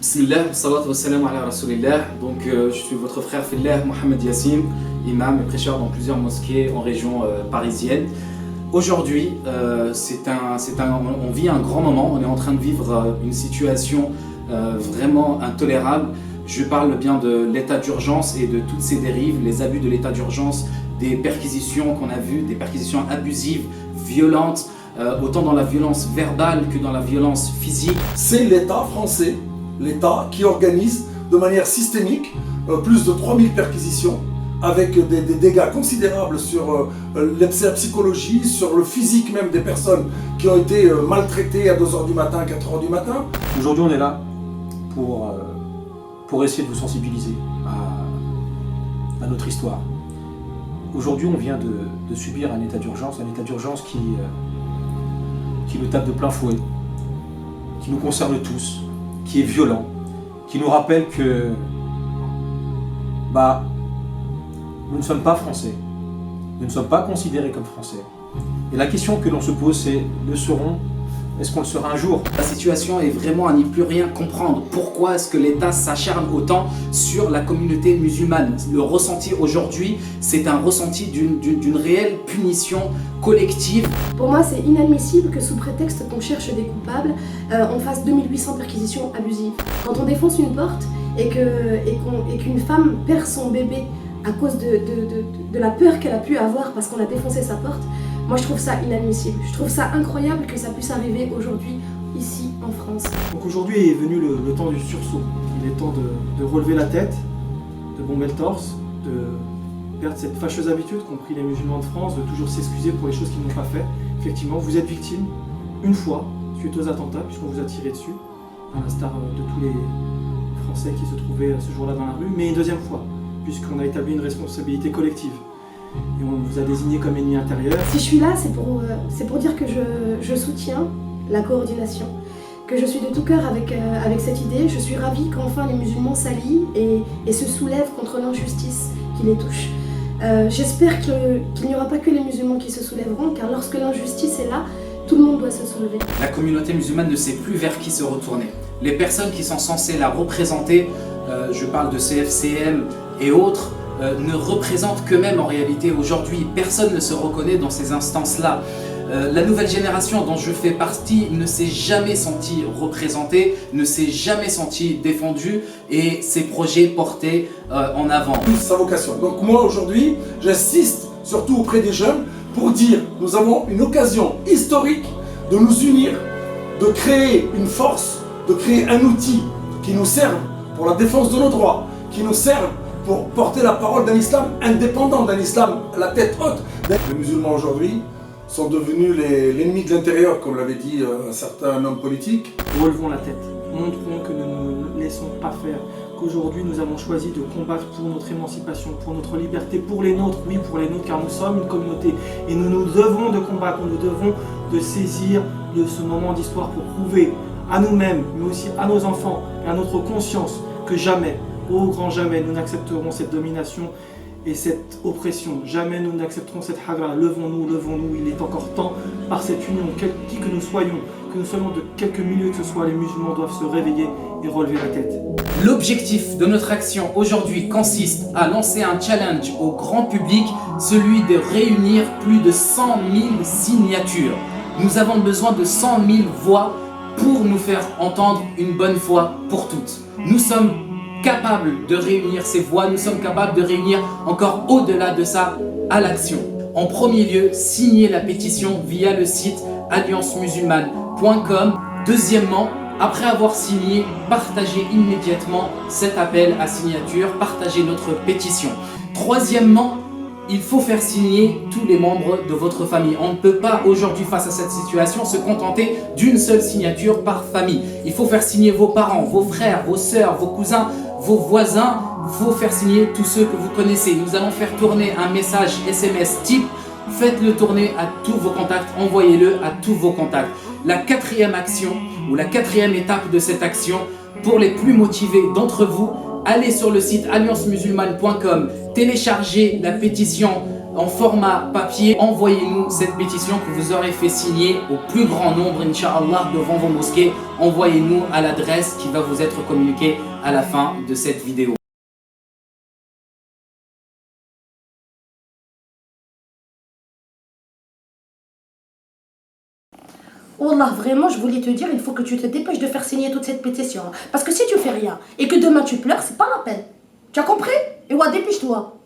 Bismillah, salatu wa salam ala rasulillah. Donc je suis votre frère Fillah Mohamed Yassim, imam et prêcheur dans plusieurs mosquées en région parisienne. Aujourd'hui, on vit un grand moment, on est en train de vivre une situation vraiment intolérable. Je parle bien de l'état d'urgence et de toutes ces dérives, les abus de l'état d'urgence, des perquisitions qu'on a vues, des perquisitions abusives, violentes, autant dans la violence verbale que dans la violence physique. C'est l'État français, l'État qui organise de manière systémique plus de 3000 perquisitions avec des dégâts considérables sur la psychologie, sur le physique même des personnes qui ont été maltraitées à 2h du matin, 4h du matin. Aujourd'hui on est là pour essayer de vous sensibiliser à notre histoire. Aujourd'hui on vient de subir un état d'urgence qui nous tape de plein fouet, qui nous concerne tous, qui est violent, qui nous rappelle que nous ne sommes pas français, nous ne sommes pas considérés comme français. Et la question que l'on se pose, c'est est-ce qu'on le sera un jour? La situation est vraiment à n'y plus rien comprendre. Pourquoi est-ce que l'État s'acharne autant sur la communauté musulmane? Le ressenti aujourd'hui, c'est un ressenti d'une réelle punition collective. Pour moi, c'est inadmissible que sous prétexte qu'on cherche des coupables, on fasse 2800 perquisitions abusives. Quand on défonce une porte et qu'une femme perd son bébé à cause de la peur qu'elle a pu avoir parce qu'on a défoncé sa porte, moi je trouve ça inadmissible. Je trouve ça incroyable que ça puisse arriver aujourd'hui, ici en France. Donc aujourd'hui est venu le temps du sursaut. Il est temps de relever la tête, de bomber le torse, de perdre cette fâcheuse habitude qu'ont pris les musulmans de France, de toujours s'excuser pour les choses qu'ils n'ont pas fait. Effectivement, vous êtes victime une fois suite aux attentats, puisqu'on vous a tiré dessus, à l'instar de tous les Français qui se trouvaient ce jour-là dans la rue, mais une deuxième fois, puisqu'on a établi une responsabilité collective. Et on vous a désigné comme ennemi intérieur. Si je suis là, c'est pour dire que je soutiens la coordination, que je suis de tout cœur avec cette idée. Je suis ravie qu'enfin les musulmans s'allient et se soulèvent contre l'injustice qui les touche. J'espère qu'il n'y aura pas que les musulmans qui se soulèveront, car lorsque l'injustice est là, tout le monde doit se soulever. La communauté musulmane ne sait plus vers qui se retourner. Les personnes qui sont censées la représenter, je parle de CFCM et autres, ne représentent qu'eux-mêmes en réalité. Aujourd'hui, personne ne se reconnaît dans ces instances-là. La nouvelle génération dont je fais partie ne s'est jamais sentie représentée, ne s'est jamais sentie défendue et ses projets portés en avant. Sa vocation. Donc moi aujourd'hui, j'insiste surtout auprès des jeunes pour dire nous avons une occasion historique de nous unir, de créer une force, de créer un outil qui nous serve pour la défense de nos droits, qui nous serve pour porter la parole d'un islam indépendant, d'un islam à la tête haute. Les musulmans aujourd'hui sont devenus l'ennemi de l'intérieur, comme l'avait dit un certain homme politique. Relevons la tête, montrons que nous ne nous laissons pas faire, qu'aujourd'hui nous avons choisi de combattre pour notre émancipation, pour notre liberté, pour les nôtres, oui pour les nôtres, car nous sommes une communauté et nous devons de combattre, nous devons de saisir ce moment d'histoire pour prouver à nous-mêmes, mais aussi à nos enfants et à notre conscience que jamais, au grand jamais, nous n'accepterons cette domination et cette oppression. Jamais nous n'accepterons cette hagra. Levons-nous, il est encore temps, par cette union, qui que nous soyons, que nous soyons de quelque milieu que ce soit, les musulmans doivent se réveiller et relever la tête. L'objectif de notre action aujourd'hui consiste à lancer un challenge au grand public, celui de réunir plus de 100 000 signatures. Nous avons besoin de 100 000 voix pour nous faire entendre une bonne fois pour toutes. Nous sommes capables de réunir ces voix, nous sommes capables de réunir encore au-delà de ça à l'action. En premier lieu, signez la pétition via le site alliancemusulmane.com. Deuxièmement, après avoir signé, partagez immédiatement cet appel à signature, partagez notre pétition. Troisièmement, il faut faire signer tous les membres de votre famille. On ne peut pas aujourd'hui, face à cette situation, se contenter d'une seule signature par famille. Il faut faire signer vos parents, vos frères, vos sœurs, vos cousins, vos voisins. Il faut faire signer tous ceux que vous connaissez. Nous allons faire tourner un message SMS type. Faites-le tourner à tous vos contacts, envoyez-le à tous vos contacts. La quatrième action, ou la quatrième étape de cette action, pour les plus motivés d'entre vous, allez sur le site alliancemusulmane.com, téléchargez la pétition en format papier. Envoyez-nous cette pétition que vous aurez fait signer au plus grand nombre, Inch'Allah, devant vos mosquées. Envoyez-nous à l'adresse qui va vous être communiquée à la fin de cette vidéo. Wallah, vraiment, je voulais te dire, il faut que tu te dépêches de faire signer toute cette pétition. Parce que si tu fais rien et que demain tu pleures, c'est pas la peine. Tu as compris? Et ouais, dépêche-toi.